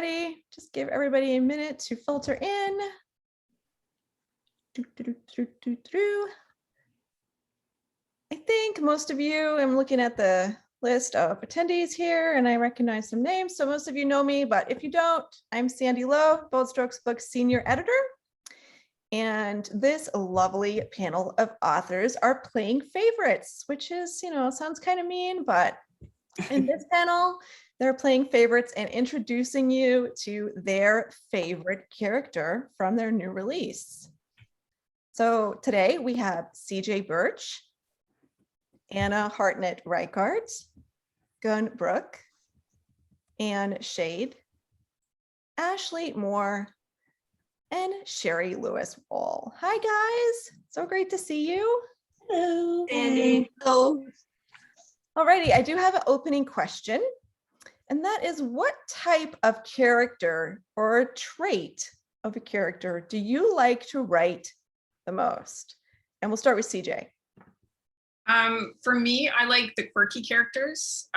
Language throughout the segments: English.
everybody. Just give everybody a minute to filter in. I think most of you, I'm looking at the list of attendees here and I recognize some names. So most of you know me, but if you don't, I'm Sandy Lowe, Bold Strokes Books Senior Editor. And this lovely panel of authors are playing favorites, which is, sounds kind of mean, but in this panel, they're playing favorites and introducing you to their favorite character from their new release. So today we have CJ Birch, Anna Hartnett Reichardt, Brooke, Anne Shade, Ashley Moore, and Sheri Whol. Hi guys, so great to see you. Hello. Sandy. Hello. Alrighty, I do have an opening question, and that is, what type of character or trait of a character do you like to write the most? And we'll start with CJ. For me, I like the quirky characters.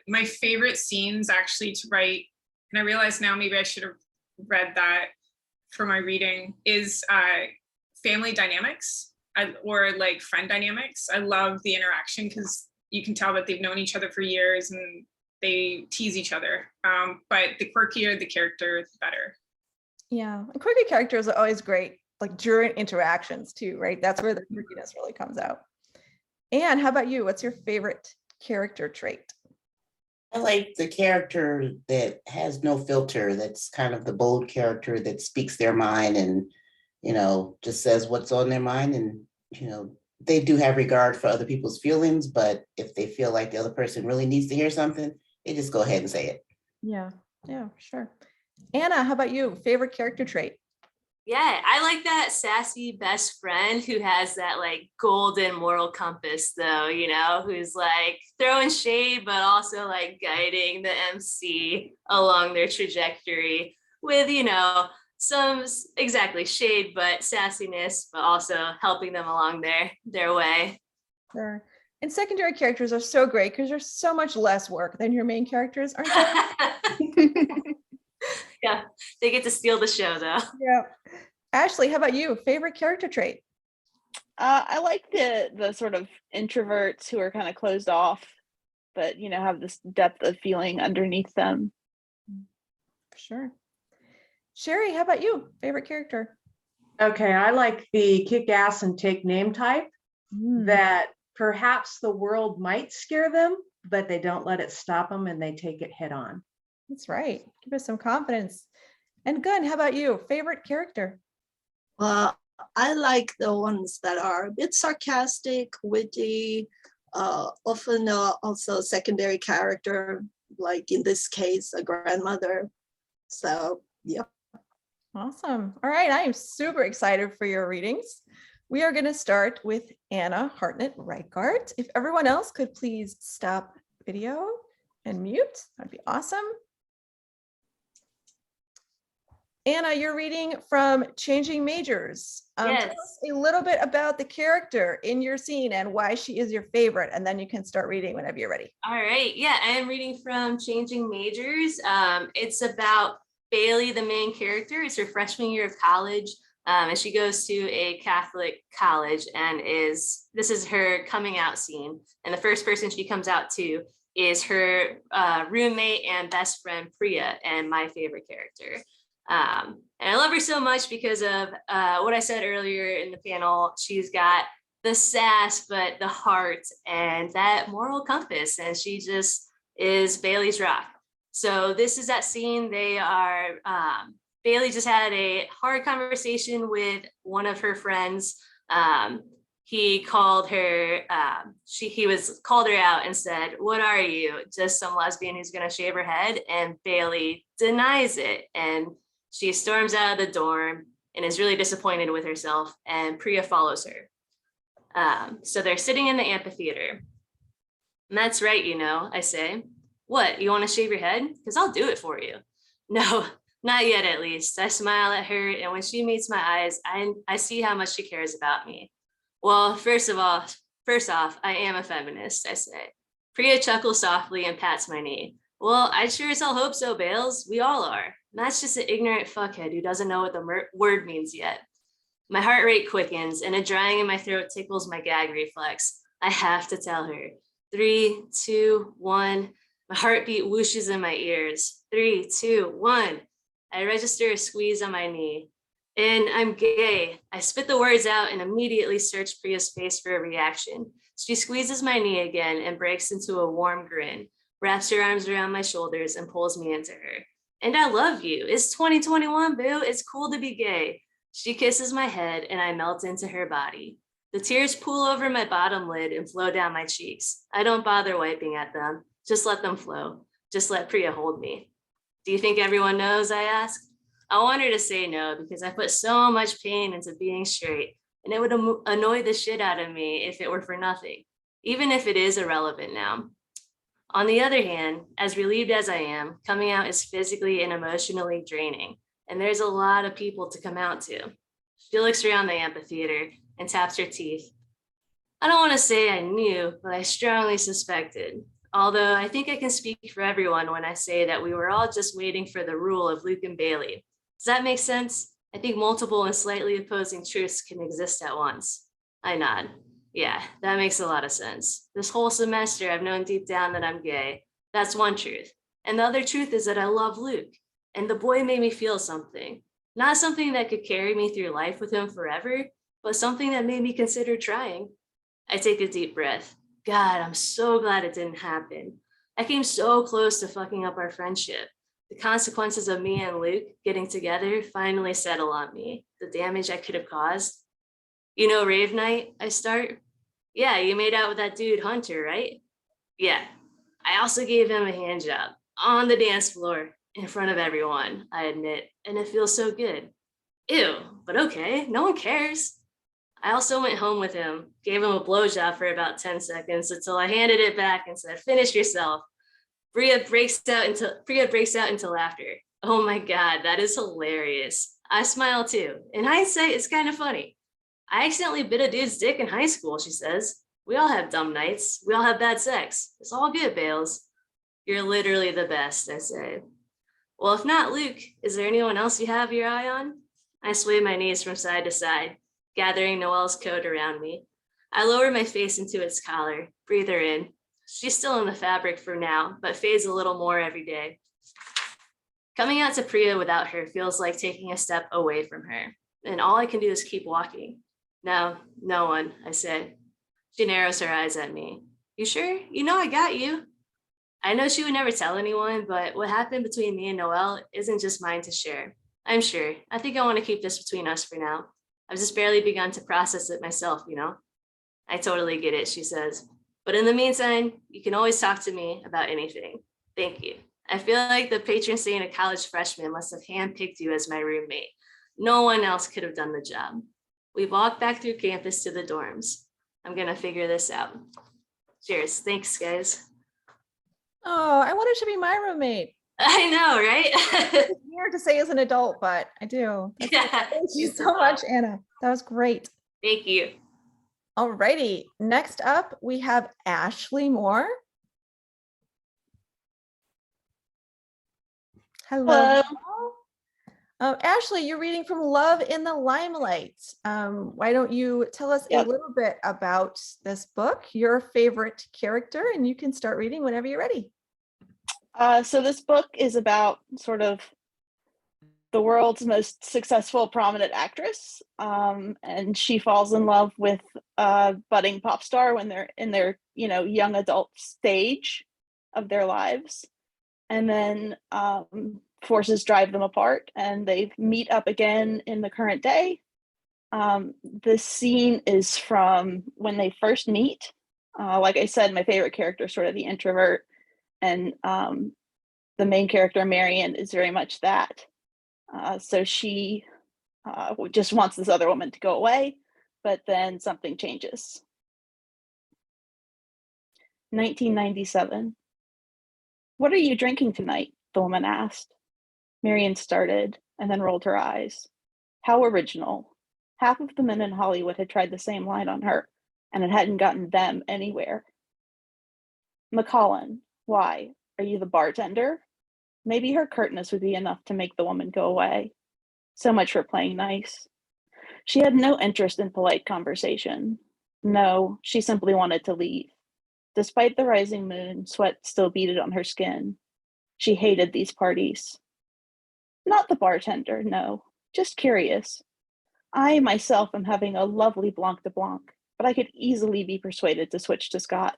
My favorite scenes actually to write, and I realize now maybe I should have read that for my reading, is family dynamics or like friend dynamics. I love the interaction because you can tell that they've known each other for years and they tease each other. But the quirkier the character, the better. Yeah, and quirky characters are always great, like during interactions too, right? That's where the quirkiness really comes out. Anne, how about you? What's your favorite character trait? I like the character that has no filter, that's kind of the bold character that speaks their mind and, just says what's on their mind. And, they do have regard for other people's feelings, but if they feel like the other person really needs to hear something, they just go ahead and say it. Yeah, sure. Anna, how about you? Favorite character trait? Yeah, I like that sassy best friend who has that like golden moral compass though, who's like throwing shade, but also like guiding the MC along their trajectory with, some exactly shade, but sassiness, but also helping them along their way. Sure. And secondary characters are so great because there's so much less work than your main characters, aren't they? Yeah, they get to steal the show though. Yeah. Ashley, how about you? Favorite character trait? I like the sort of introverts who are kind of closed off, but have this depth of feeling underneath them. Sure. Sheri, how about you? Favorite character? Okay, I like the kick ass and take name type that perhaps the world might scare them, but they don't let it stop them and they take it head on. That's right. Give us some confidence. And Gun, how about you? Favorite character? Well, I like the ones that are a bit sarcastic, witty, often also secondary character, like in this case, a grandmother. So, yeah. Awesome. All right. I am super excited for your readings. We are going to start with Anna Hartnett Reichardt. If everyone else could please stop video and mute, that'd be awesome. Anna, you're reading from Changing Majors. Yes. Tell us a little bit about the character in your scene and why she is your favorite, and then you can start reading whenever you're ready. All right. Yeah, I am reading from Changing Majors. It's about Bailey, the main character. It's her freshman year of college, and she goes to a Catholic college, and this is her coming out scene. And the first person she comes out to is her roommate and best friend Priya, and my favorite character. And I love her so much because of what I said earlier in the panel. She's got the sass, but the heart and that moral compass, and she just is Bailey's rock. So this is that scene. They are, Bailey just had a hard conversation with one of her friends. He called her, called her out and said, "What are you? Just some lesbian who's gonna shave her head?" And Bailey denies it. And she storms out of the dorm and is really disappointed with herself, and Priya follows her. So they're sitting in the amphitheater. And that's right, I say. "What, you want to shave your head? Because I'll do it for you." "No, not yet at least." I smile at her, and when she meets my eyes, I see how much she cares about me. "Well, first off, I am a feminist," I say. Priya chuckles softly and pats my knee. Well, I sure as hell hope so, Bales. We all are. Matt's just an ignorant fuckhead who doesn't know what the word means yet. My heart rate quickens and a drying in my throat tickles my gag reflex. I have to tell her. 3, 2, 1. My heartbeat whooshes in my ears. 3, 2, 1. I register a squeeze on my knee. And I'm gay. I spit the words out and immediately search Priya's face for a reaction. She squeezes my knee again and breaks into a warm grin, wraps her arms around my shoulders and pulls me into her. And I love you. It's 2021, boo. It's cool to be gay. She kisses my head and I melt into her body. The tears pool over my bottom lid and flow down my cheeks. I don't bother wiping at them. Just let them flow. Just let Priya hold me. Do you think everyone knows? I ask. I want her to say no because I put so much pain into being straight, and it would annoy the shit out of me if it were for nothing, even if it is irrelevant now. On the other hand, as relieved as I am, coming out is physically and emotionally draining, and there's a lot of people to come out to. She looks around the amphitheater and taps her teeth. I don't want to say I knew, but I strongly suspected. Although I think I can speak for everyone when I say that we were all just waiting for the rule of Luke and Bailey. Does that make sense? I think multiple and slightly opposing truths can exist at once. I nod. Yeah, that makes a lot of sense. This whole semester, I've known deep down that I'm gay. That's one truth. And the other truth is that I love Luke. And the boy made me feel something. Not something that could carry me through life with him forever, but something that made me consider trying. I take a deep breath. God, I'm so glad it didn't happen. I came so close to fucking up our friendship. The consequences of me and Luke getting together finally settle on me. The damage I could have caused. You know Rave Night, I start? Yeah, you made out with that dude Hunter, right? Yeah. I also gave him a hand job on the dance floor in front of everyone, I admit, and it feels so good. Ew, but okay, no one cares. I also went home with him, gave him a blowjob for about 10 seconds until I handed it back and said, finish yourself. Priya breaks out into laughter. Oh my God, that is hilarious. I smile too. In hindsight, it's kind of funny. I accidentally bit a dude's dick in high school, she says. We all have dumb nights. We all have bad sex. It's all good, Bales. You're literally the best, I say. Well, if not Luke, is there anyone else you have your eye on? I sway my knees from side to side, gathering Noelle's coat around me. I lower my face into its collar, breathe her in. She's still in the fabric for now, but fades a little more every day. Coming out to Priya without her feels like taking a step away from her, and all I can do is keep walking. No, no one, I say. She narrows her eyes at me. You sure? You know I got you. I know she would never tell anyone, but what happened between me and Noelle isn't just mine to share. I'm sure. I think I want to keep this between us for now. I've just barely begun to process it myself, you know? I totally get it, she says. But in the meantime, you can always talk to me about anything. Thank you. I feel like the patron saint of college freshmen must have handpicked you as my roommate. No one else could have done the job. We walk back through campus to the dorms. I'm gonna figure this out. Cheers. Thanks, guys. Oh, I wanted to be my roommate. I know, right? It's weird to say as an adult, but I do. Yeah. Thank you so much, Anna. That was great. Thank you. All righty. Next up, we have Ashley Moore. Hello. Ashley, you're reading from Love in the Limelight. Why don't you tell us a little bit about this book, your favorite character, and you can start reading whenever you're ready. So this book is about sort of the world's most successful prominent actress, and she falls in love with a budding pop star when they're in their young adult stage of their lives, and then forces drive them apart, and they meet up again in the current day. This scene is from when they first meet. Like I said, my favorite character is sort of the introvert, and the main character, Marion, is very much that. So she just wants this other woman to go away, but then something changes. 1997. What are you drinking tonight? The woman asked. Marion started and then rolled her eyes. How original. Half of the men in Hollywood had tried the same line on her, and it hadn't gotten them anywhere. Macallan. Why? Are you the bartender? Maybe her curtness would be enough to make the woman go away. So much for playing nice. She had no interest in polite conversation. No, she simply wanted to leave. Despite the rising moon, sweat still beaded on her skin. She hated these parties. Not the bartender, no, just curious. I myself am having a lovely Blanc de Blanc, but I could easily be persuaded to switch to Scott.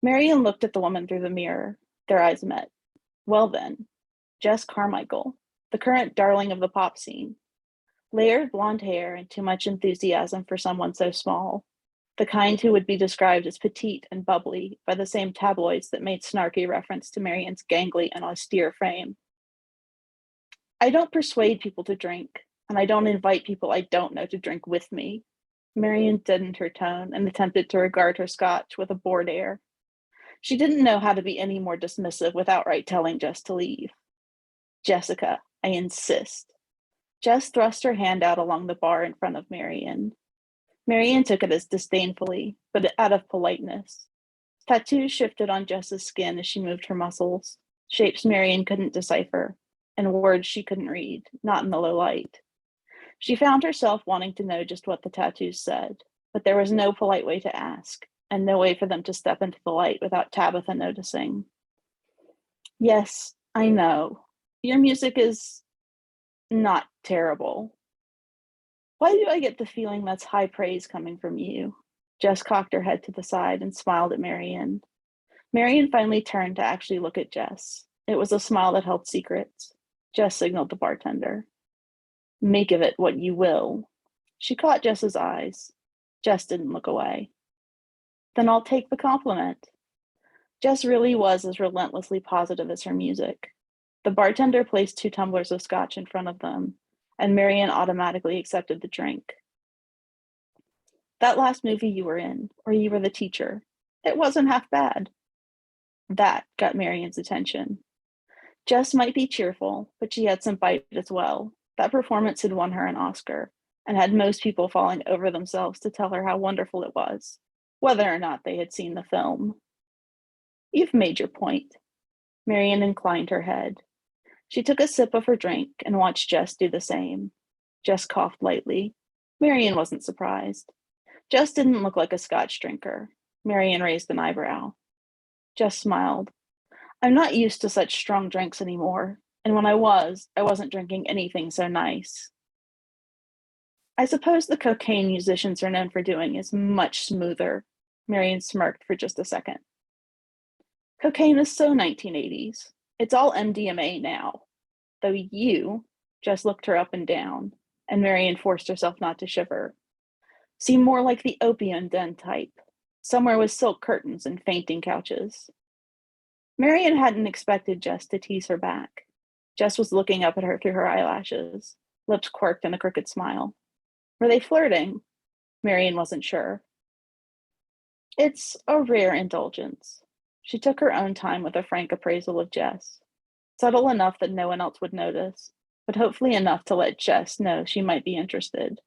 Marion looked at the woman through the mirror. Their eyes met. Well then, Jess Carmichael, the current darling of the pop scene. Layered blonde hair and too much enthusiasm for someone so small. The kind who would be described as petite and bubbly by the same tabloids that made snarky reference to Marion's gangly and austere frame. I don't persuade people to drink, and I don't invite people I don't know to drink with me. Marion deadened her tone and attempted to regard her scotch with a bored air. She didn't know how to be any more dismissive with outright telling Jess to leave. Jessica, I insist. Jess thrust her hand out along the bar in front of Marion. Marion took it as disdainfully, but out of politeness. Tattoos shifted on Jess's skin as she moved her muscles, shapes Marion couldn't decipher, and words she couldn't read, not in the low light. She found herself wanting to know just what the tattoos said, but there was no polite way to ask, and no way for them to step into the light without Tabitha noticing. Yes, I know. Your music is not terrible. Why do I get the feeling that's high praise coming from you? Jess cocked her head to the side and smiled at Marion. Marion finally turned to actually look at Jess. It was a smile that held secrets. Jess signaled the bartender. Make of it what you will. She caught Jess's eyes. Jess didn't look away. Then I'll take the compliment. Jess really was as relentlessly positive as her music. The bartender placed 2 tumblers of scotch in front of them, and Marion automatically accepted the drink. That last movie you were in, where you were the teacher, it wasn't half bad. That got Marion's attention. Jess might be cheerful, but she had some bite as well. That performance had won her an Oscar, and had most people falling over themselves to tell her how wonderful it was, whether or not they had seen the film. You've made your point. Marion inclined her head. She took a sip of her drink and watched Jess do the same. Jess coughed lightly. Marion wasn't surprised. Jess didn't look like a Scotch drinker. Marion raised an eyebrow. Jess smiled. I'm not used to such strong drinks anymore, and when I wasn't drinking anything so nice. I suppose the cocaine musicians are known for doing is much smoother. Marion smirked for just a second. Cocaine is so 1980s. It's all MDMA now. Though you just looked her up and down, and Marion forced herself not to shiver. Seem more like the opium den type, somewhere with silk curtains and fainting couches. Marion hadn't expected Jess to tease her back. Jess was looking up at her through her eyelashes, lips quirked in a crooked smile. Were they flirting? Marion wasn't sure. It's a rare indulgence. She took her own time with a frank appraisal of Jess. Subtle enough that no one else would notice, but hopefully enough to let Jess know she might be interested.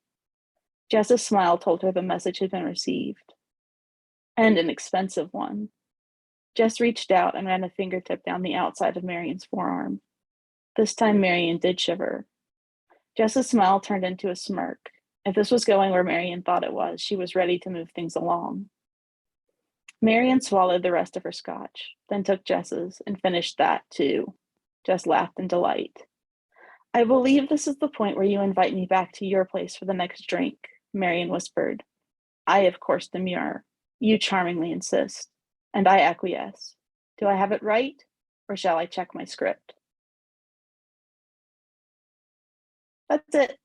Jess's smile told her the message had been received. And an expensive one. Jess reached out and ran a fingertip down the outside of Marion's forearm. This time Marion did shiver. Jess's smile turned into a smirk. If this was going where Marion thought it was, she was ready to move things along. Marion swallowed the rest of her scotch, then took Jess's and finished that too. Jess laughed in delight. I believe this is the point where you invite me back to your place for the next drink, Marion whispered. I, of course, demur. You charmingly insist, and I acquiesce. Do I have it right, or shall I check my script? That's it.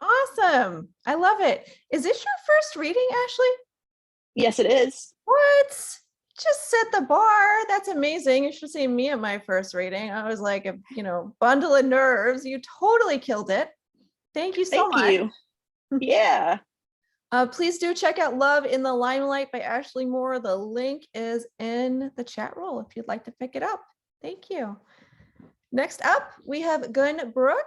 Awesome. I love it. Is this your first reading, Ashley? Yes, it is. What? Just set the bar. That's amazing. You should have seen me at my first reading. I was like a, bundle of nerves. You totally killed it. Thank you so much. Thank you. Yeah. Please do check out Love in the Limelight by Ashley Moore. The link is in the chat roll if you'd like to pick it up. Thank you. Next up, we have Gun Brooke.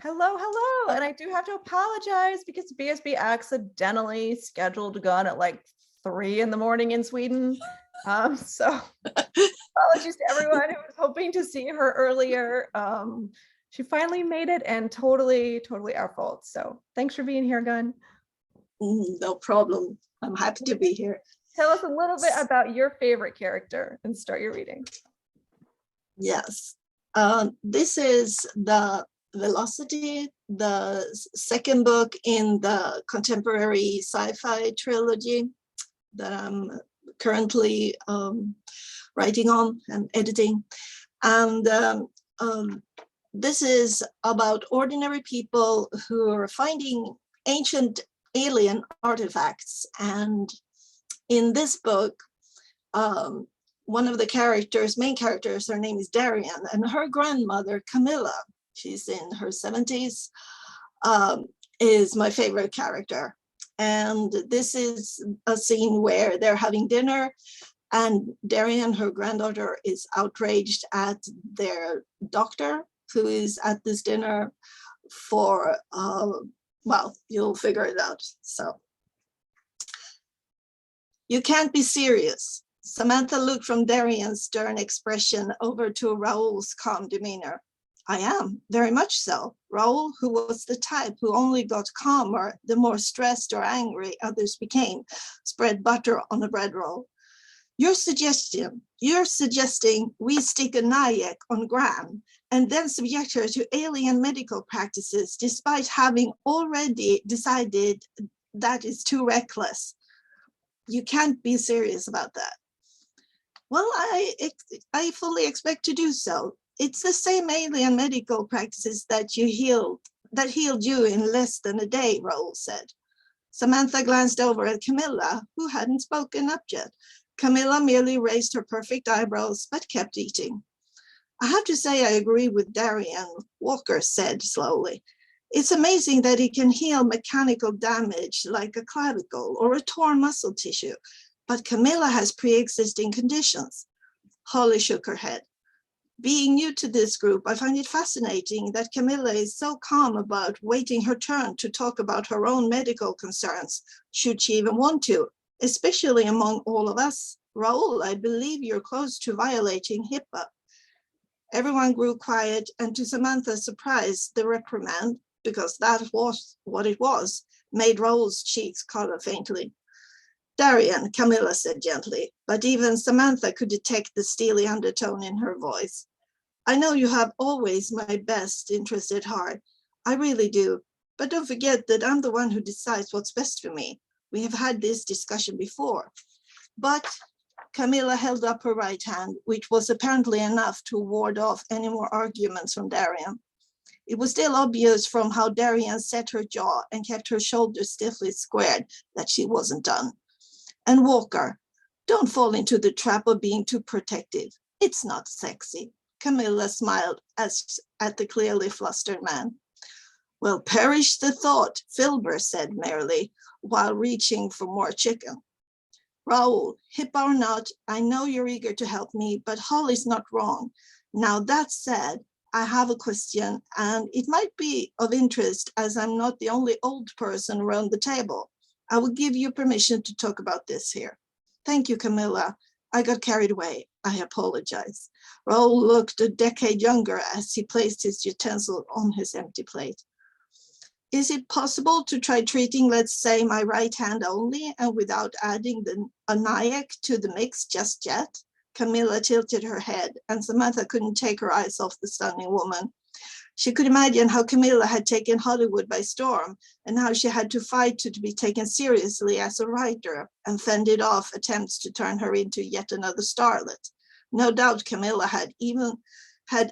Hello, hello. And I do have to apologize because BSB accidentally scheduled Gun at like 3 in the morning in Sweden. So apologies to everyone who was hoping to see her earlier. She finally made it and totally our fault. So thanks for being here, Gun. No problem. I'm happy to be here. Tell us a little bit about your favorite character and start your reading. Yes. This is the Velocity, the second book in the contemporary sci-fi trilogy that I'm currently writing on and editing. And this is about ordinary people who are finding ancient alien artifacts. And in this book, one of the main characters, her name is Darian, and her grandmother, Camilla, she's in her 70s, is my favorite character. And this is a scene where they're having dinner and Darian, her granddaughter, is outraged at their doctor who is at this dinner for, well, you'll figure it out. So, you can't be serious. Samantha looked from Darian's stern expression over to Raoul's calm demeanor. I am, very much so. Raoul, who was the type who only got calmer the more stressed or angry others became, spread butter on a bread roll. You're suggesting we stick a Nyack on Gran and then subject her to alien medical practices despite having already decided that is too reckless. You can't be serious about that. Well, I fully expect to do so. It's the same alien medical practices that healed you in less than a day, Raoul said. Samantha glanced over at Camilla, who hadn't spoken up yet. Camilla merely raised her perfect eyebrows, but kept eating. I have to say I agree with Darian, Walker said slowly. It's amazing that he can heal mechanical damage like a clavicle or a torn muscle tissue, but Camilla has pre-existing conditions. Holly shook her head. Being new to this group, I find it fascinating that Camilla is so calm about waiting her turn to talk about her own medical concerns, should she even want to, especially among all of us. Raoul, I believe you're close to violating HIPAA. Everyone grew quiet, and to Samantha's surprise, the reprimand, because that was what it was, made Raoul's cheeks color faintly. Darian, Camilla said gently, but even Samantha could detect the steely undertone in her voice. I know you have always my best interest at heart. I really do. But don't forget that I'm the one who decides what's best for me. We have had this discussion before. But Camilla held up her right hand, which was apparently enough to ward off any more arguments from Darian. It was still obvious from how Darian set her jaw and kept her shoulders stiffly squared that she wasn't done. And Walker, don't fall into the trap of being too protective. It's not sexy. Camilla smiled at the clearly flustered man. Well, perish the thought, Filbert said merrily, while reaching for more chicken. Raoul, hip or not, I know you're eager to help me, but Holly's not wrong. Now that said, I have a question, and it might be of interest as I'm not the only old person around the table. I will give you permission to talk about this here. Thank you, Camilla. I got carried away. I apologize. Raoul looked a decade younger as he placed his utensil on his empty plate. Is it possible to try treating, let's say, my right hand only and without adding a Nyack to the mix just yet? Camilla tilted her head, and Samantha couldn't take her eyes off the stunning woman. She could imagine how Camilla had taken Hollywood by storm and how she had to fight to be taken seriously as a writer and fended off attempts to turn her into yet another starlet. No doubt Camilla had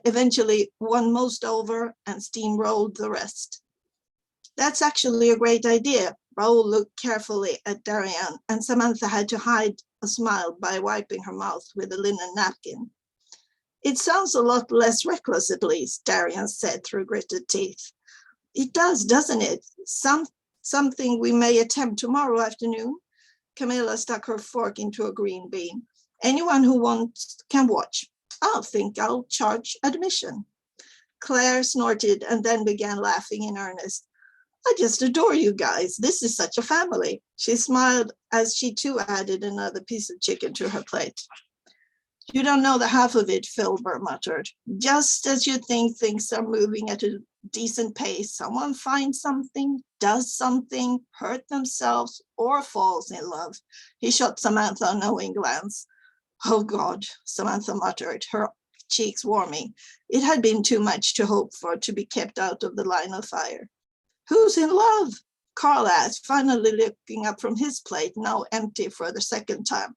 eventually won most over and steamrolled the rest. That's actually a great idea. Raoul looked carefully at Darian, and Samantha had to hide a smile by wiping her mouth with a linen napkin. It sounds a lot less reckless, at least, Darian said through gritted teeth. It does, doesn't it? Something we may attempt tomorrow afternoon. Camilla stuck her fork into a green bean. Anyone who wants can watch. I think I'll charge admission. Claire snorted and then began laughing in earnest. I just adore you guys. This is such a family. She smiled as she too added another piece of chicken to her plate. You don't know the half of it, Filbert muttered. Just as you think things are moving at a decent pace, someone finds something, does something, hurt themselves, or falls in love. He shot Samantha a knowing glance. Oh God, Samantha muttered, her cheeks warming. It had been too much to hope for to be kept out of the line of fire. Who's in love? Carl asked, finally looking up from his plate, now empty for the second time.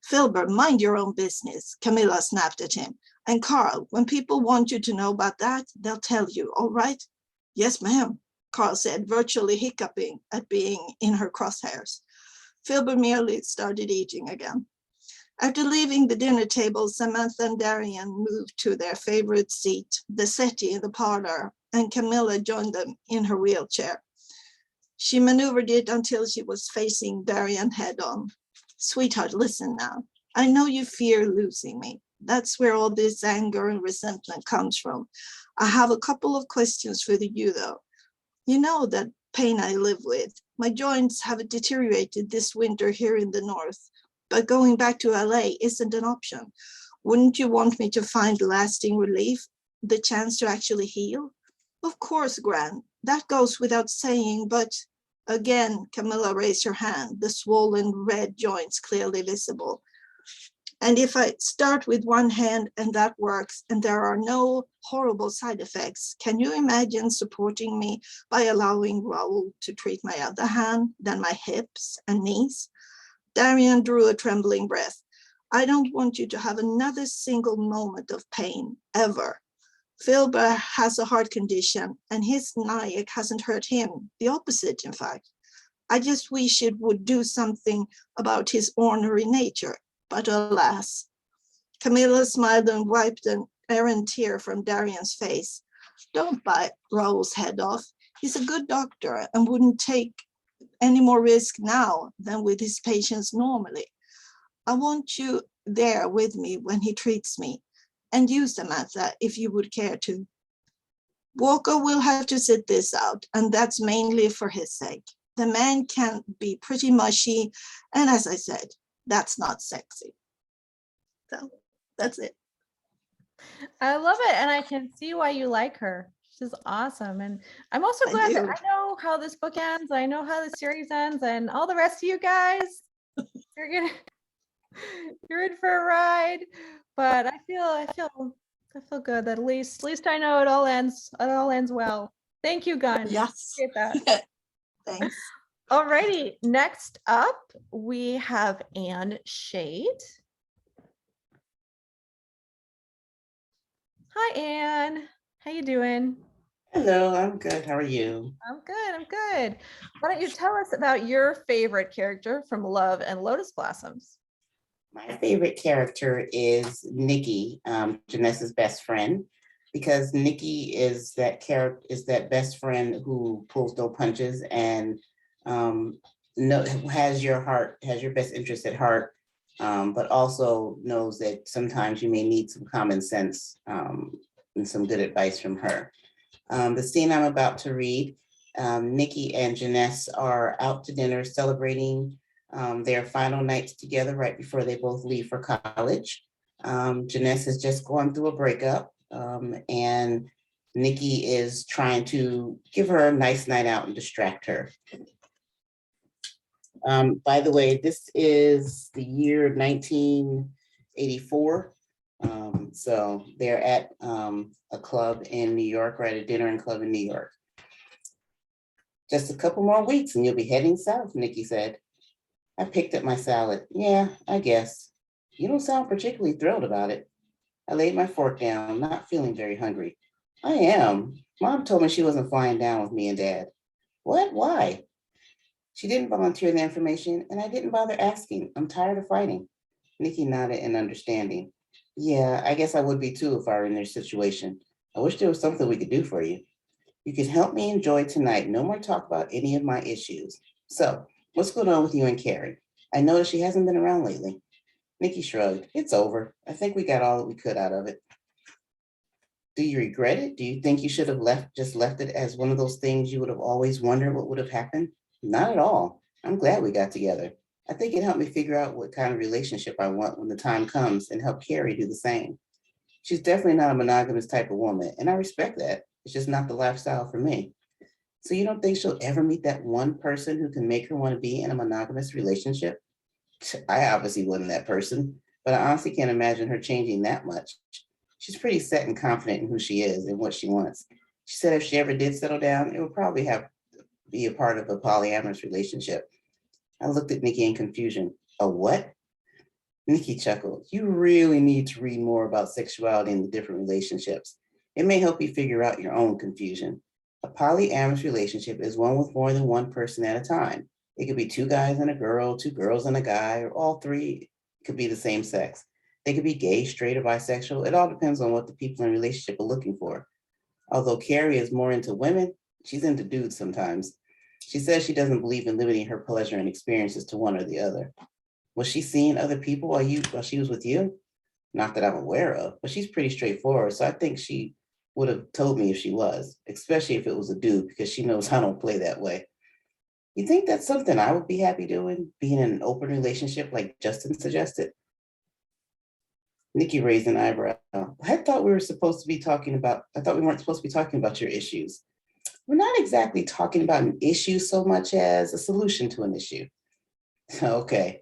Filbert, mind your own business, Camilla snapped at him. And Carl, when people want you to know about that, they'll tell you, all right? Yes, ma'am, Carl said, virtually hiccuping at being in her crosshairs. Filbert merely started eating again. After leaving the dinner table, Samantha and Darian moved to their favorite seat, the settee in the parlor, and Camilla joined them in her wheelchair. She maneuvered it until she was facing Darian head on. Sweetheart, listen now. I know you fear losing me. That's where all this anger and resentment comes from. I have a couple of questions for you, though. You know that pain I live with. My joints have deteriorated this winter here in the north, but going back to LA isn't an option. Wouldn't you want me to find lasting relief, the chance to actually heal? Of course, Gran, that goes without saying, but again, Camilla raised her hand, the swollen red joints clearly visible. And if I start with one hand and that works and there are no horrible side effects, can you imagine supporting me by allowing Whol to treat my other hand, then my hips and knees? Darian drew a trembling breath. I don't want you to have another single moment of pain, ever. Filbert has a heart condition and his Nyack hasn't hurt him, the opposite, in fact. I just wish it would do something about his ornery nature, but alas. Camilla smiled and wiped an errant tear from Darian's face. Don't bite Raoul's head off. He's a good doctor and wouldn't take any more risk now than with his patients normally. I want you there with me when he treats me. And you, Samantha, if you would care to. Walker will have to sit this out, and that's mainly for his sake. The man can be pretty mushy, and as I said, that's not sexy. So that's it. I love it. And I can see why you like her. She's awesome. And I'm also glad that I know how this book ends. I know how the series ends, and all the rest of you guys, you're in for a ride. But I feel good that at least I know it all ends well. Thank you, Gunn. Yes. Appreciate that. Thanks. Alrighty, next up we have Anne Shade. Hi, Anne. How you doing? Hello, I'm good. How are you? I'm good. Why don't you tell us about your favorite character from Love and Lotus Blossoms? My favorite character is Nikki, Janessa's best friend, because Nikki is that best friend who pulls no punches and has your best interest at heart, but also knows that sometimes you may need some common sense and some good advice from her. The scene I'm about to read, Nikki and Janessa are out to dinner celebrating their final nights together right before they both leave for college. Janessa is just going through a breakup, and Nikki is trying to give her a nice night out and distract her. By the way, this is the year 1984. So they're at a club in New York, or at a dinner and club in New York. Just a couple more weeks and you'll be heading south, Nikki said. I picked up my salad. Yeah, I guess. You don't sound particularly thrilled about it. I laid my fork down, not feeling very hungry. I am. Mom told me she wasn't flying down with me and Dad. What? Why? She didn't volunteer the information and I didn't bother asking. I'm tired of fighting. Nikki nodded in understanding. Yeah, I guess I would be too if I were in their situation. I wish there was something we could do for you. You can help me enjoy tonight. No more talk about any of my issues. So, what's going on with you and Carrie? I noticed she hasn't been around lately. Nikki shrugged. It's over. I think we got all that we could out of it. Do you regret it? Do you think you should have just left it as one of those things you would have always wondered what would have happened? Not at all. I'm glad we got together. I think it helped me figure out what kind of relationship I want when the time comes and help Carrie do the same. She's definitely not a monogamous type of woman, and I respect that. It's just not the lifestyle for me. So you don't think she'll ever meet that one person who can make her want to be in a monogamous relationship? I obviously wasn't that person, but I honestly can't imagine her changing that much. She's pretty set and confident in who she is and what she wants. She said if she ever did settle down, it would probably have be a part of a polyamorous relationship. I looked at Nikki in confusion. A what? Nikki chuckled. You really need to read more about sexuality and the different relationships. It may help you figure out your own confusion. A polyamorous relationship is one with more than one person at a time. It could be two guys and a girl, two girls and a guy, or all three could be the same sex. They could be gay, straight, or bisexual. It all depends on what the people in a relationship are looking for. Although Carrie is more into women, she's into dudes sometimes. She says she doesn't believe in limiting her pleasure and experiences to one or the other. Was she seeing other people while she was with you? Not that I'm aware of, but she's pretty straightforward. So I think she would have told me if she was, especially if it was a dude, because she knows I don't play that way. You think that's something I would be happy doing, being in an open relationship like Justin suggested? Nikki raised an eyebrow. I thought we weren't supposed to be talking about your issues. We're not exactly talking about an issue so much as a solution to an issue. Okay.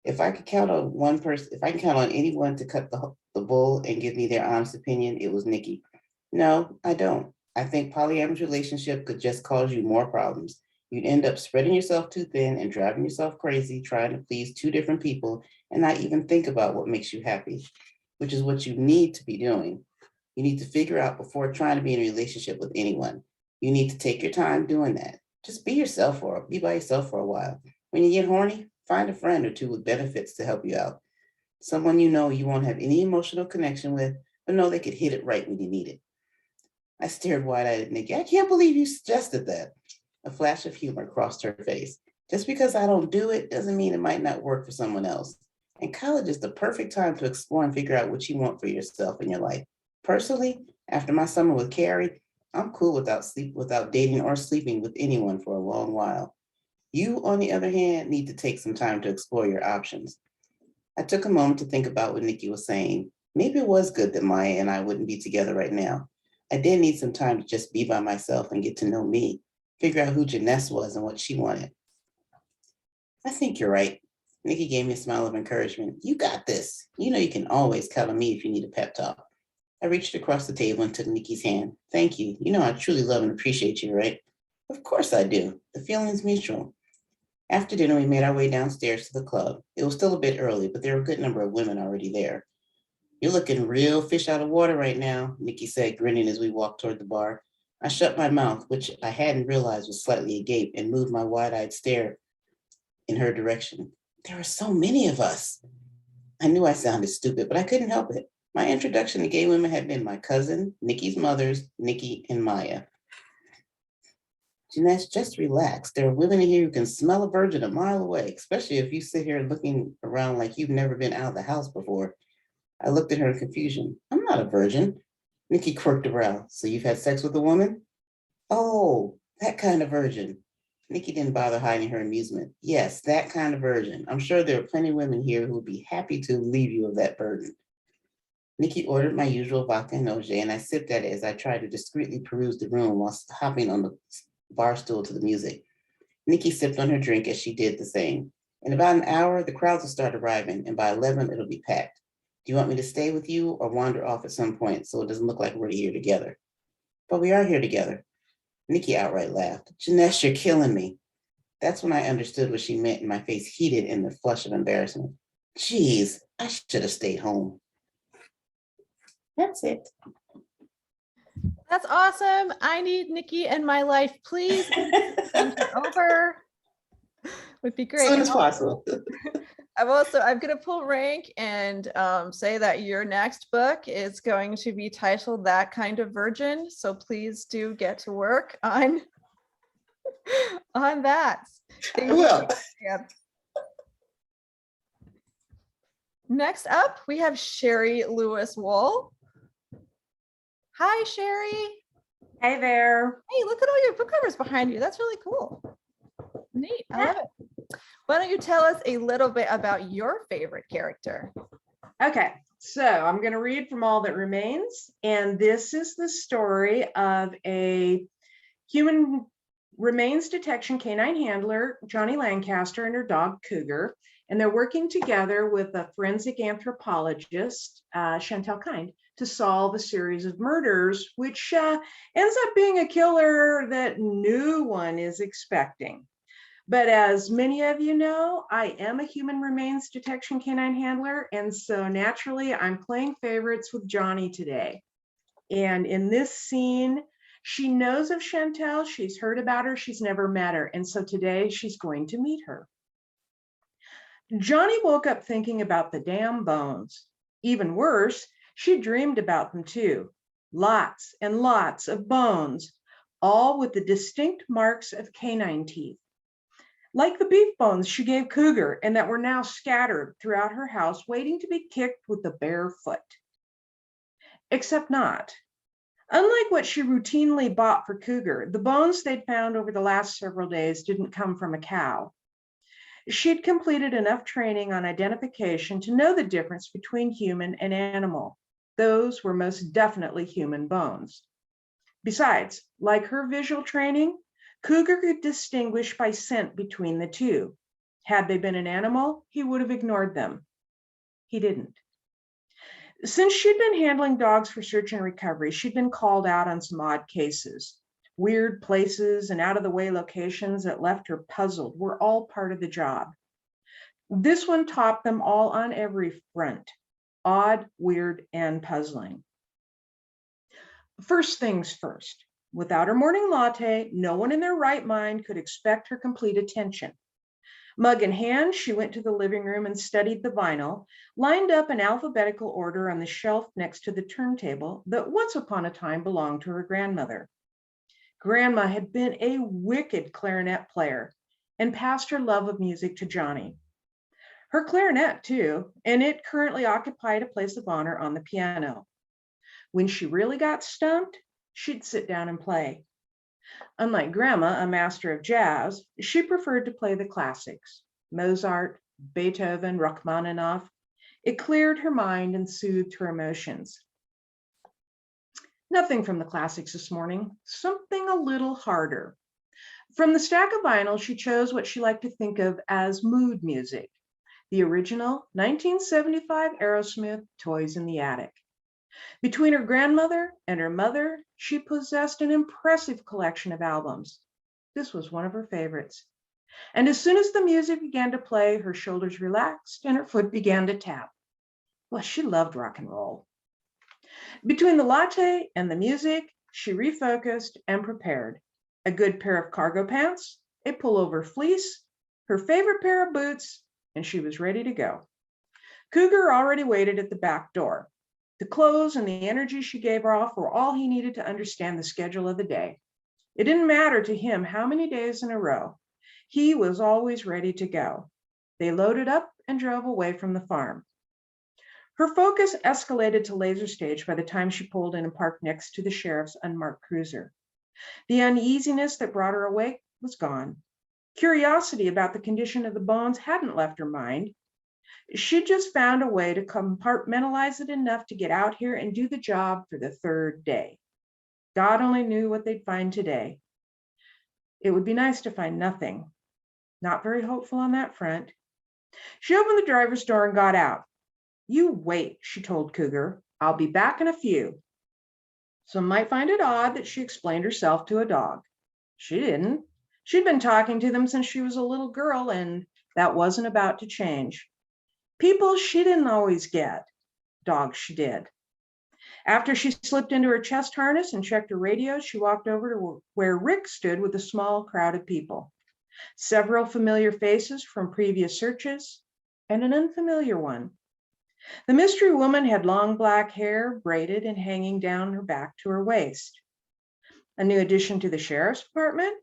If I can count on anyone to cut the bull and give me their honest opinion, it was Nikki. No, I don't. I think polyamorous relationship could just cause you more problems. You'd end up spreading yourself too thin and driving yourself crazy trying to please two different people and not even think about what makes you happy, which is what you need to be doing. You need to figure out before trying to be in a relationship with anyone. You need to take your time doing that. Just be by yourself for a while. When you get horny, find a friend or two with benefits to help you out. Someone you know you won't have any emotional connection with, but know they could hit it right when you need it. I stared wide-eyed at Nikki. I can't believe you suggested that. A flash of humor crossed her face. Just because I don't do it doesn't mean it might not work for someone else. And college is the perfect time to explore and figure out what you want for yourself in your life. Personally, after my summer with Carrie, I'm cool without dating or sleeping with anyone for a long while. You, on the other hand, need to take some time to explore your options. I took a moment to think about what Nikki was saying. Maybe it was good that Maya and I wouldn't be together right now. I did need some time to just be by myself and get to know me, figure out who Janess was and what she wanted. I think you're right. Nikki gave me a smile of encouragement. You got this. You know you can always count on me if you need a pep talk. I reached across the table and took Nikki's hand. Thank you. You know I truly love and appreciate you, right? Of course I do. The feeling's mutual. After dinner, we made our way downstairs to the club. It was still a bit early, but there were a good number of women already there. You're looking real fish out of water right now, Nikki said, grinning as we walked toward the bar. I shut my mouth, which I hadn't realized was slightly agape, and moved my wide-eyed stare in her direction. There are so many of us. I knew I sounded stupid, but I couldn't help it. My introduction to gay women had been my cousin, Nikki's mothers, Nikki and Maya. Janess, just relax. There are women in here who can smell a virgin a mile away, especially if you sit here looking around like you've never been out of the house before. I looked at her in confusion. I'm not a virgin. Nikki quirked a brow. So you've had sex with a woman? Oh, that kind of virgin. Nikki didn't bother hiding her amusement. Yes, that kind of virgin. I'm sure there are plenty of women here who would be happy to relieve you of that burden. Nikki ordered my usual vodka and OJ, and I sipped at it as I tried to discreetly peruse the room while hopping on the bar stool to the music. Nikki sipped on her drink as she did the same. In about an hour, the crowds will start arriving, and by 11, it'll be packed. Do you want me to stay with you or wander off at some point so it doesn't look like we're here together? But we are here together. Nikki outright laughed. Janess, you're killing me. That's when I understood what she meant and my face heated in the flush of embarrassment. Geez, I should have stayed home. That's it. That's awesome. I need Nikki in my life. Please send her over. Would be great. As soon as possible. I'm going to pull rank and say that your next book is going to be titled That Kind of Virgin. So please do get to work on that. I will. Next up, we have Sheri Lewis Whol. Hi, Sheri. Hey there. Hey, look at all your book covers behind you. That's really cool. Neat. I love it. Why don't you tell us a little bit about your favorite character? Okay, so I'm going to read from All That Remains, and this is the story of a human remains detection canine handler, Johnny Lancaster, and her dog Cougar, and they're working together with a forensic anthropologist, Chantel Kind, to solve a series of murders, which ends up being a killer that no one is expecting. But as many of you know, I am a human remains detection canine handler, and so naturally I'm playing favorites with Johnny today. And in this scene, she knows of Chantel, she's heard about her, she's never met her, and so today she's going to meet her. Johnny woke up thinking about the damn bones. Even worse, she dreamed about them too. Lots and lots of bones, all with the distinct marks of canine teeth. Like the beef bones she gave Cougar and that were now scattered throughout her house, waiting to be kicked with the bare foot. Except not. Unlike what she routinely bought for Cougar, the bones they'd found over the last several days didn't come from a cow. She'd completed enough training on identification to know the difference between human and animal. Those were most definitely human bones. Besides, like her visual training, Cougar could distinguish by scent between the two. Had they been an animal, he would have ignored them. He didn't. Since she'd been handling dogs for search and recovery, she'd been called out on some odd cases. Weird places and out-of-the-way locations that left her puzzled were all part of the job. This one topped them all on every front. Odd, weird, and puzzling. First things first. Without her morning latte, no one in their right mind could expect her complete attention. Mug in hand, she went to the living room and studied the vinyl, lined up in alphabetical order on the shelf next to the turntable that once upon a time belonged to her grandmother. Grandma had been a wicked clarinet player and passed her love of music to Johnny. Her clarinet too, and it currently occupied a place of honor on the piano. When she really got stumped, she'd sit down and play. Unlike Grandma, a master of jazz, she preferred to play the classics, Mozart, Beethoven, Rachmaninoff. It cleared her mind and soothed her emotions. Nothing from the classics this morning, something a little harder. From the stack of vinyl, she chose what she liked to think of as mood music, the original 1975 Aerosmith, Toys in the Attic. Between her grandmother and her mother, she possessed an impressive collection of albums. This was one of her favorites. And as soon as the music began to play, her shoulders relaxed and her foot began to tap. Well, she loved rock and roll. Between the latte and the music, she refocused and prepared. A good pair of cargo pants, a pullover fleece, her favorite pair of boots, and she was ready to go. Cougar already waited at the back door. The clothes and the energy she gave off were all he needed to understand the schedule of the day. It didn't matter to him how many days in a row. He was always ready to go. They loaded up and drove away from the farm. Her focus escalated to laser stage by the time she pulled in and parked next to the sheriff's unmarked cruiser. The uneasiness that brought her awake was gone. Curiosity about the condition of the bones hadn't left her mind. She just found a way to compartmentalize it enough to get out here and do the job for the third day. God only knew what they'd find today. It would be nice to find nothing. Not very hopeful on that front. She opened the driver's door and got out. You wait, she told Cougar. I'll be back in a few. Some might find it odd that she explained herself to a dog. She didn't. She'd been talking to them since she was a little girl, and that wasn't about to change. People she didn't always get. Dogs she did. After she slipped into her chest harness and checked her radio, she walked over to where Rick stood with a small crowd of people. Several familiar faces from previous searches, and an unfamiliar one. The mystery woman had long black hair, braided and hanging down her back to her waist. A new addition to the sheriff's department?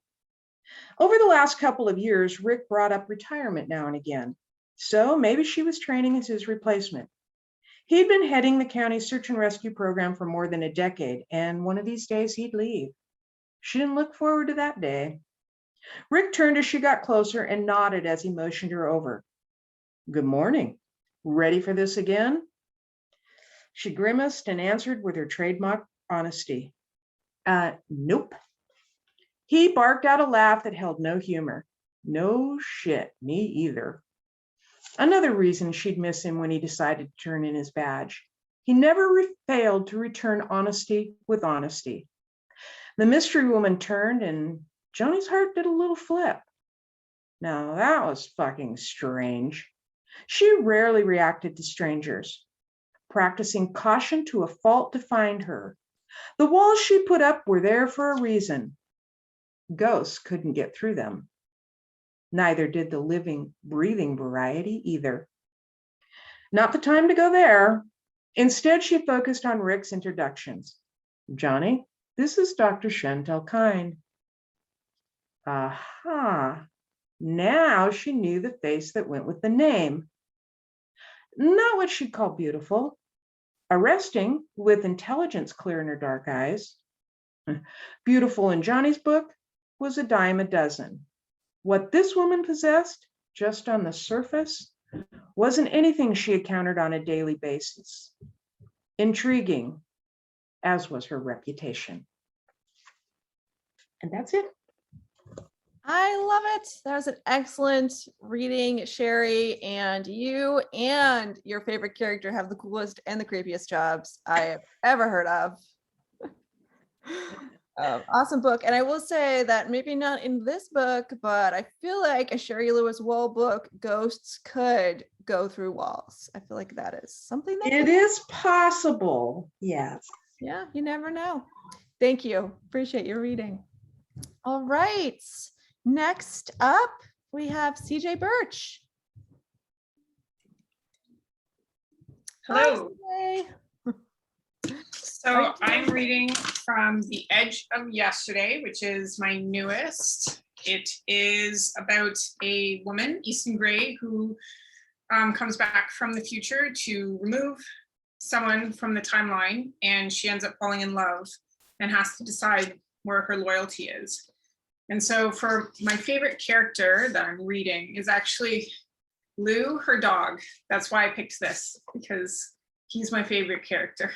Over the last couple of years, Rick brought up retirement now and again. So maybe she was training as his replacement. He'd been heading the county search and rescue program for more than a decade, and one of these days he'd leave. She didn't look forward to that day. Rick turned as she got closer and nodded as he motioned her over. Good morning. Ready for this again? She grimaced and answered with her trademark honesty. Nope. He barked out a laugh that held no humor. No shit, me either. Another reason she'd miss him when he decided to turn in his badge. He never failed to return honesty with honesty. The mystery woman turned and Joni's heart did a little flip. Now that was fucking strange. She rarely reacted to strangers, practicing caution to a fault defined her. The walls she put up were there for a reason. Ghosts couldn't get through them. Neither did the living, breathing variety either. Not the time to go there. Instead, she focused on Rick's introductions. Joni, this is Dr. Chantel Kind. Aha. Now she knew the face that went with the name. Not what she'd call beautiful. Arresting, with intelligence clear in her dark eyes. Beautiful in Joni's book was a dime a dozen. What this woman possessed, just on the surface, wasn't anything she encountered on a daily basis. Intriguing, as was her reputation. And that's it. I love it. That was an excellent reading, Sheri, and you and your favorite character have the coolest and the creepiest jobs I have ever heard of. Awesome book. And I will say that maybe not in this book, but I feel like a Sheri Lewis Whol book, ghosts could go through walls. I feel like that is something that It is possible. Yes. Yeah, you never know. Thank you. Appreciate your reading. All right. Next up, we have CJ Birch. Hello. Hi, So I'm reading from The Edge of Yesterday, which is my newest. It is about a woman, Easton Gray, who comes back from the future to remove someone from the timeline, and she ends up falling in love and has to decide where her loyalty is. And so for my favorite character that I'm reading is actually Lou, her dog. That's why I picked this, because he's my favorite character.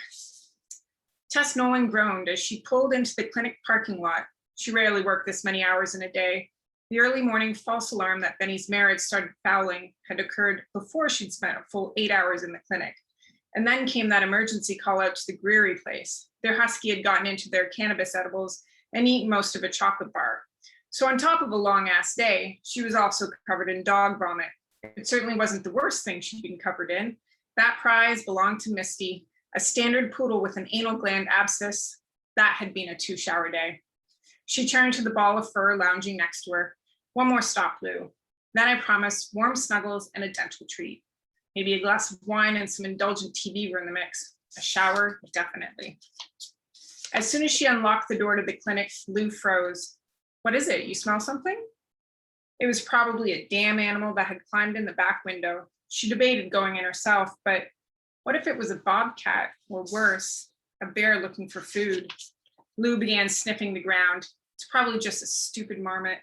Tess Nolan groaned as she pulled into the clinic parking lot. She rarely worked this many hours in a day. The early morning false alarm that Benny's marriage started fouling had occurred before she'd spent a full 8 hours in the clinic. And then came that emergency call out to the Greery place. Their husky had gotten into their cannabis edibles and eaten most of a chocolate bar. So on top of a long ass day, she was also covered in dog vomit. It certainly wasn't the worst thing she'd been covered in. That prize belonged to Misty, a standard poodle with an anal gland abscess. That had been a 2-shower day. She turned to the ball of fur lounging next to her. One more stop, Lou. Then I promised warm snuggles and a dental treat. Maybe a glass of wine and some indulgent TV were in the mix. A shower, definitely. As soon as she unlocked the door to the clinic, Lou froze. What is it? You smell something? It was probably a damn animal that had climbed in the back window. She debated going in herself, but what if it was a bobcat, or worse, a bear looking for food? Lou began sniffing the ground. It's probably just a stupid marmot.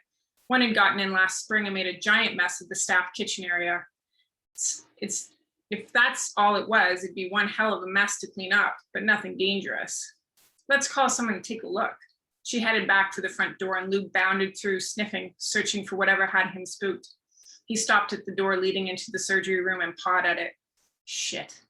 One had gotten in last spring and made a giant mess of the staff kitchen area. If that's all it was, it'd be one hell of a mess to clean up, but nothing dangerous. Let's call someone to take a look. She headed back for the front door and Lou bounded through, sniffing, searching for whatever had him spooked. He stopped at the door leading into the surgery room and pawed at it. Shit.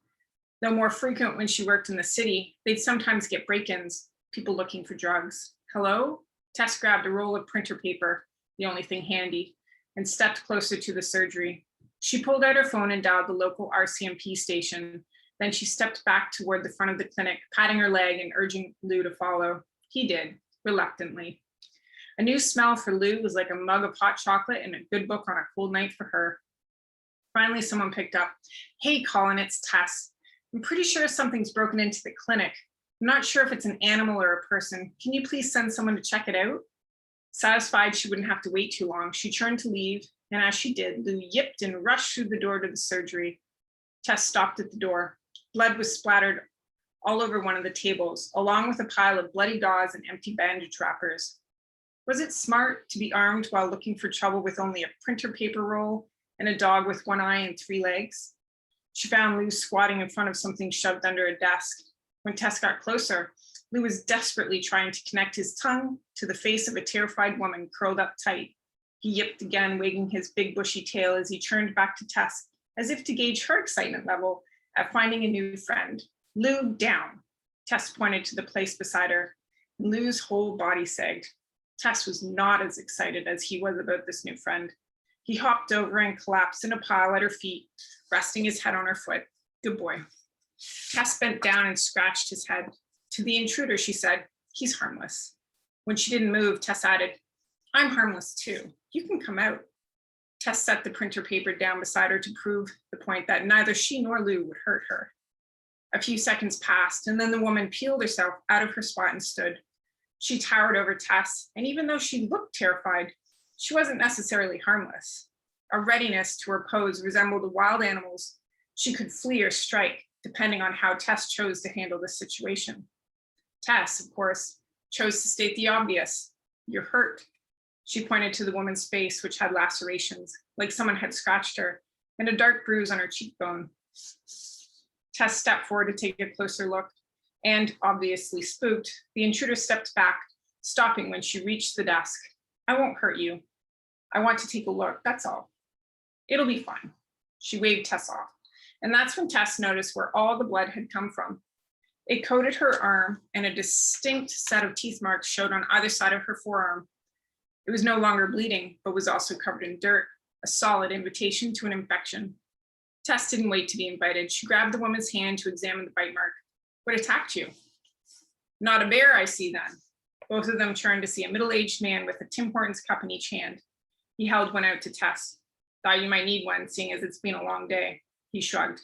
Though more frequent when she worked in the city, they'd sometimes get break-ins, people looking for drugs. Hello? Tess grabbed a roll of printer paper, the only thing handy, and stepped closer to the surgery. She pulled out her phone and dialed the local RCMP station. Then she stepped back toward the front of the clinic, patting her leg and urging Lou to follow. He did, reluctantly. A new smell for Lou was like a mug of hot chocolate and a good book on a cold night for her. Finally, someone picked up. Hey, Colin, it's Tess. I'm pretty sure something's broken into the clinic. I'm not sure if it's an animal or a person. Can you please send someone to check it out? Satisfied she wouldn't have to wait too long, she turned to leave, and as she did, Lou yipped and rushed through the door to the surgery. Tess stopped at the door. Blood was splattered all over one of the tables, along with a pile of bloody gauze and empty bandage wrappers. Was it smart to be armed while looking for trouble with only a printer paper roll and a dog with one eye and 3 legs? She found Lou squatting in front of something shoved under a desk. When Tess got closer, Lou was desperately trying to connect his tongue to the face of a terrified woman curled up tight. He yipped again, wagging his big bushy tail as he turned back to Tess, as if to gauge her excitement level at finding a new friend. Lou, down. Tess pointed to the place beside her. Lou's whole body sagged. Tess was not as excited as he was about this new friend. He hopped over and collapsed in a pile at her feet, resting his head on her foot. Good boy. Tess bent down and scratched his head. To the intruder, she said, he's harmless. When she didn't move, Tess added, I'm harmless too. You can come out. Tess set the printer paper down beside her to prove the point that neither she nor Lou would hurt her. A few seconds passed, and then the woman peeled herself out of her spot and stood. She towered over Tess, and even though she looked terrified, she wasn't necessarily harmless. A readiness to her pose resembled a wild animal's. She could flee or strike, depending on how Tess chose to handle the situation. Tess, of course, chose to state the obvious. You're hurt. She pointed to the woman's face, which had lacerations, like someone had scratched her, and a dark bruise on her cheekbone. Tess stepped forward to take a closer look, and, obviously spooked, the intruder stepped back, stopping when she reached the desk. I won't hurt you. I want to take a look, that's all. It'll be fine. She waved Tess off, and that's when Tess noticed where all the blood had come from. It coated her arm, and a distinct set of teeth marks showed on either side of her forearm. It was no longer bleeding, but was also covered in dirt, a solid invitation to an infection. Tess didn't wait to be invited. She grabbed the woman's hand to examine the bite mark. What attacked you? Not a bear, I see then. Both of them turned to see a middle-aged man with a Tim Hortons cup in each hand. He held one out to Tess. Thought you might need one, seeing as it's been a long day. He shrugged.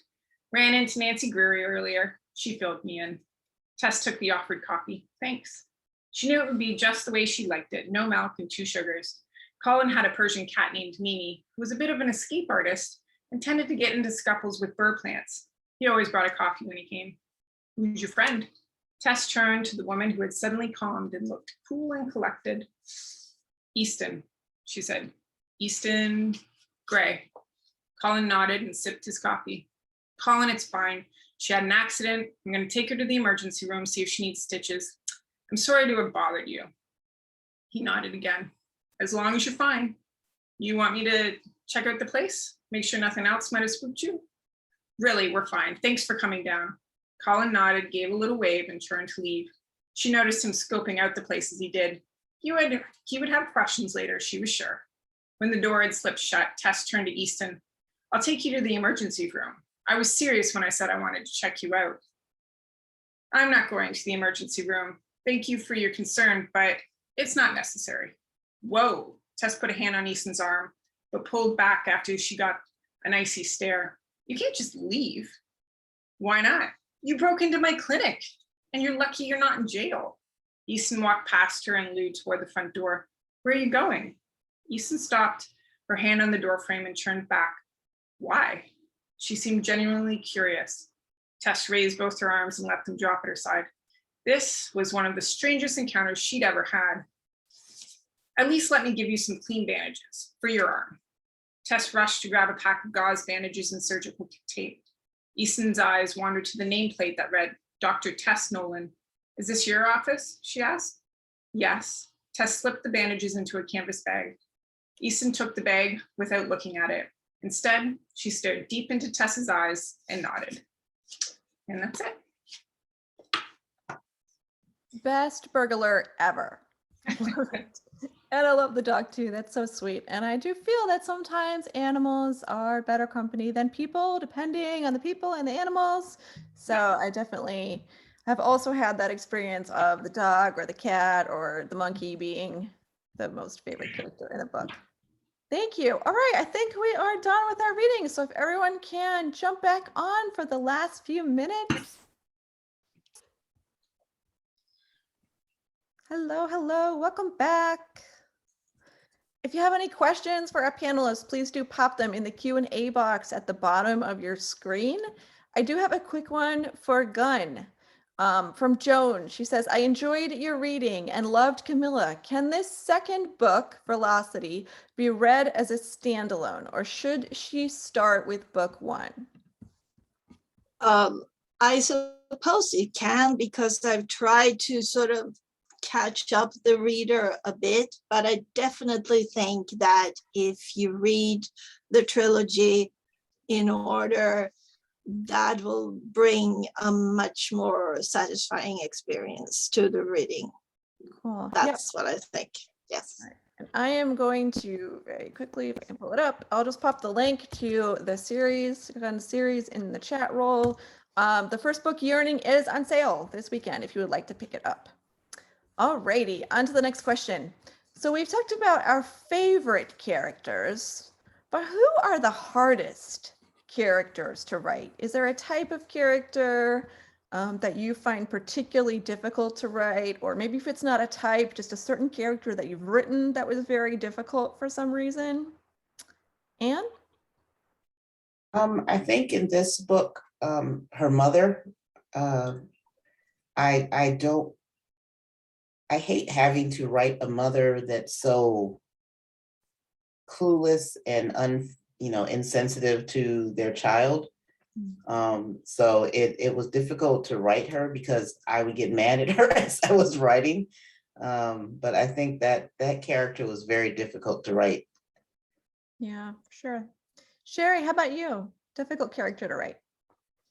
Ran into Nancy Greery earlier. She filled me in. Tess took the offered coffee. Thanks. She knew it would be just the way she liked it. No milk and 2 sugars. Colin had a Persian cat named Mimi, who was a bit of an escape artist and tended to get into scuffles with burr plants. He always brought a coffee when he came. Who's your friend? Tess turned to the woman who had suddenly calmed and looked cool and collected. Easton, she said. Easton Gray. Colin nodded and sipped his coffee. Colin, it's fine. She had an accident. I'm going to take her to the emergency room, see if she needs stitches. I'm sorry to have bothered you. He nodded again. As long as you're fine. You want me to check out the place? Make sure nothing else might have spooked you? Really, we're fine. Thanks for coming down. Colin nodded, gave a little wave, and turned to leave. She noticed him scoping out the place as he did. He would have questions later, she was sure. When the door had slipped shut, Tess turned to Easton. I'll take you to the emergency room. I was serious when I said I wanted to check you out. I'm not going to the emergency room. Thank you for your concern, but it's not necessary. Whoa, Tess put a hand on Easton's arm, but pulled back after she got an icy stare. You can't just leave. Why not? You broke into my clinic, and you're lucky you're not in jail. Easton walked past her and Lou toward the front door. Where are you going? Easton stopped, her hand on the doorframe, and turned back. Why? She seemed genuinely curious. Tess raised both her arms and let them drop at her side. This was one of the strangest encounters she'd ever had. At least let me give you some clean bandages for your arm. Tess rushed to grab a pack of gauze bandages and surgical tape. Easton's eyes wandered to the nameplate that read, Dr. Tess Nolan. Is this your office? She asked. Yes. Tess slipped the bandages into a canvas bag. Easton took the bag without looking at it. Instead, she stared deep into Tess's eyes and nodded. And that's it. Best burglar ever. And I love the dog too. That's so sweet. And I do feel that sometimes animals are better company than people, depending on the people and the animals. So I definitely have also had that experience of the dog or the cat or the monkey being the most favorite character in a book. Thank you. All right, I think we are done with our reading. So if everyone can jump back on for the last few minutes. Hello, hello, welcome back. If you have any questions for our panelists, please do pop them in the Q&A box at the bottom of your screen. I do have a quick one for Gunn. From Joan, she says, I enjoyed your reading and loved Camilla. Can this second book, Velocity, be read as a standalone, or should she start with book 1? I suppose it can, because I've tried to sort of catch up the reader a bit, but I definitely think that if you read the trilogy in order, that will bring a much more satisfying experience to the reading. Cool. That's what I think. Yes. And I am going to very quickly, if I can pull it up, I'll just pop the link to the series, Gunn series in the chat roll. The first book, Yearning, is on sale this weekend if you would like to pick it up. Alrighty, on to the next question. So we've talked about our favorite characters, but who are the hardest characters to write? Is there a type of character that you find particularly difficult to write? Or maybe if it's not a type, just a certain character that you've written that was very difficult for some reason? Anne? I think in this book, her mother, I hate having to write a mother that's so clueless and insensitive to their child. So it was difficult to write her because I would get mad at her as I was writing. But I think that character was very difficult to write. Yeah, sure. Sheri, how about you? Difficult character to write.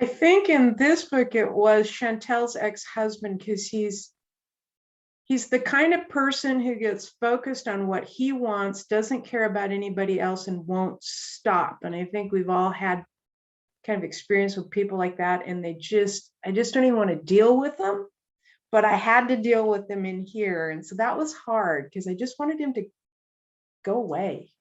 I think in this book it was Chantel's ex-husband, because he's the kind of person who gets focused on what he wants, doesn't care about anybody else, and won't stop. And I think we've all had kind of experience with people like that, and I just don't even want to deal with them. But I had to deal with them in here, and so that was hard because I just wanted him to go away.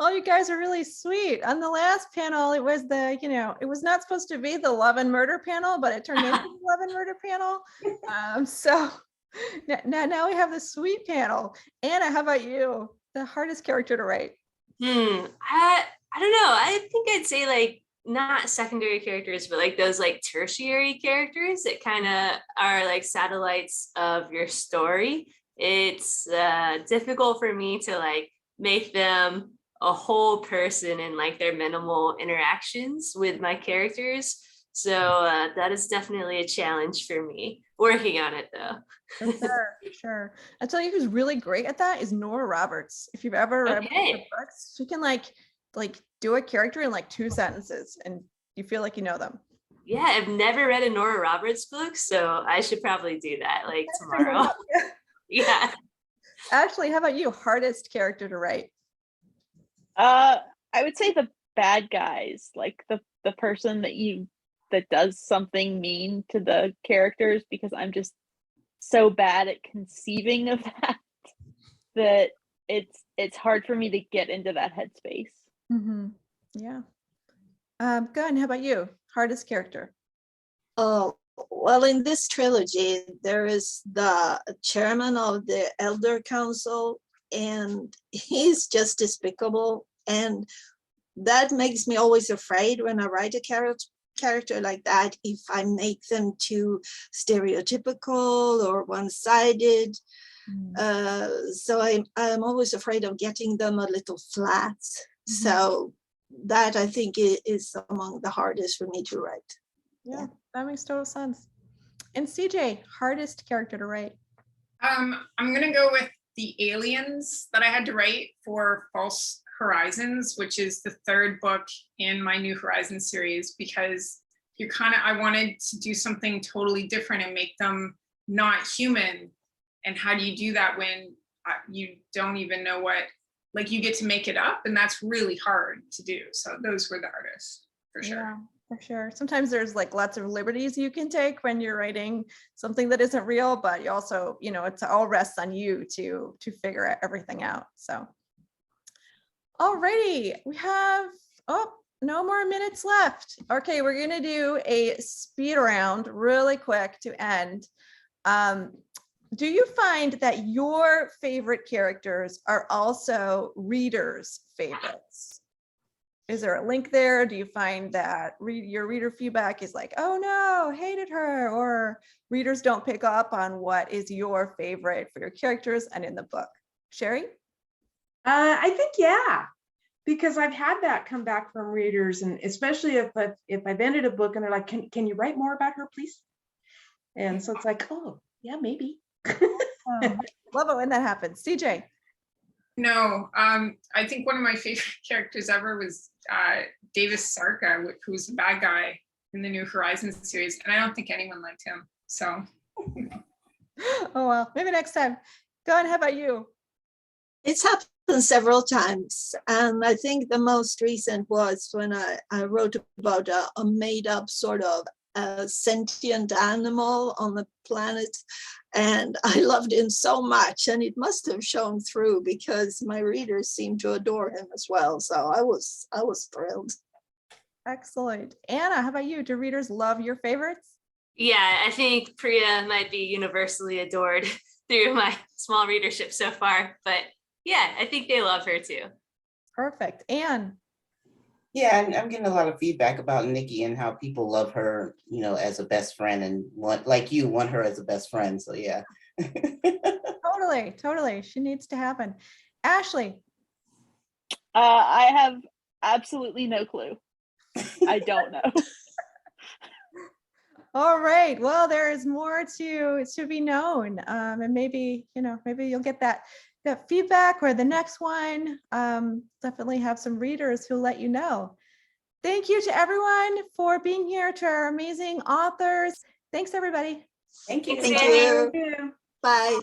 Oh, you guys are really sweet. On the last panel, it was it was not supposed to be the love and murder panel, but it turned into the love and murder panel. So now we have the sweet panel. Anna, how about you? The hardest character to write? I don't know. I think I'd say like not secondary characters, but like those like tertiary characters that kind of are like satellites of your story. It's difficult for me to like make them a whole person and like their minimal interactions with my characters. So that is definitely a challenge for me. Working on it though. For sure, for sure. I'll tell you who's really great at that is Nora Roberts. If you've ever read one of her books, she can like do a character in like 2 sentences and you feel like you know them. Yeah, I've never read a Nora Roberts book, so I should probably do that like tomorrow. Yeah. Ashley, how about you? Hardest character to write? I would say the bad guys, like the person that does something mean to the characters, because I'm just so bad at conceiving of that it's hard for me to get into that headspace. Mm-hmm. Yeah. Gunn, how about you? Hardest character? Oh, well, in this trilogy, there is the chairman of the Elder Council, and he's just despicable. And that makes me always afraid when I write a character like that, if I make them too stereotypical or one-sided. So I'm always afraid of getting them a little flat. So that I think is among the hardest for me to write. Yeah, that makes total sense. And CJ, hardest character to write? I'm gonna go with the aliens that I had to write for False Horizons, which is the 3rd book in my New Horizons series, because I wanted to do something totally different and make them not human. And how do you do that when you don't even know what, like you get to make it up, and that's really hard to do. So those were the hardest, for sure. Yeah, for sure. Sometimes there's like lots of liberties you can take when you're writing something that isn't real, but you also, it all rests on you to figure everything out. So, alrighty, we have, no more minutes left. Okay, we're gonna do a speed round really quick to end. Do you find that your favorite characters are also readers' favorites? is there a link there? Do you find that your reader feedback is like, oh no, hated her, or readers don't pick up on what is your favorite for your characters and in the book? Sheri? I think, yeah, because I've had that come back from readers, and especially if I've ended a book and they're like, can you write more about her, please? And so it's like, oh, yeah, maybe. Love it when that happens. CJ? No, I think one of my favorite characters ever was Davis Sarka, who's the bad guy in the New Horizons series, and I don't think anyone liked him. So, Oh well, maybe next time. Go on. How about you? It's happened several times. And I think the most recent was when I wrote about a made up sort of sentient animal on the planet. And I loved him so much, and it must have shown through because my readers seemed to adore him as well. So I was thrilled. Excellent. Anna, how about you? Do readers love your favorites? Yeah, I think Priya might be universally adored through my small readership so far, but yeah, I think they love her too. Perfect. Anne? Yeah, and I'm getting a lot of feedback about Nikki and how people love her, as a best friend, and want her as a best friend. So yeah. Totally. She needs to happen. Ashley? I have absolutely no clue. I don't know. All right. Well, there is more to be known. And maybe you'll get that feedback or the next one. Definitely have some readers who'll let you know. Thank you to everyone for being here, to our amazing authors. Thanks, everybody. Thank you. Thanks, Thank Annie. you. Bye.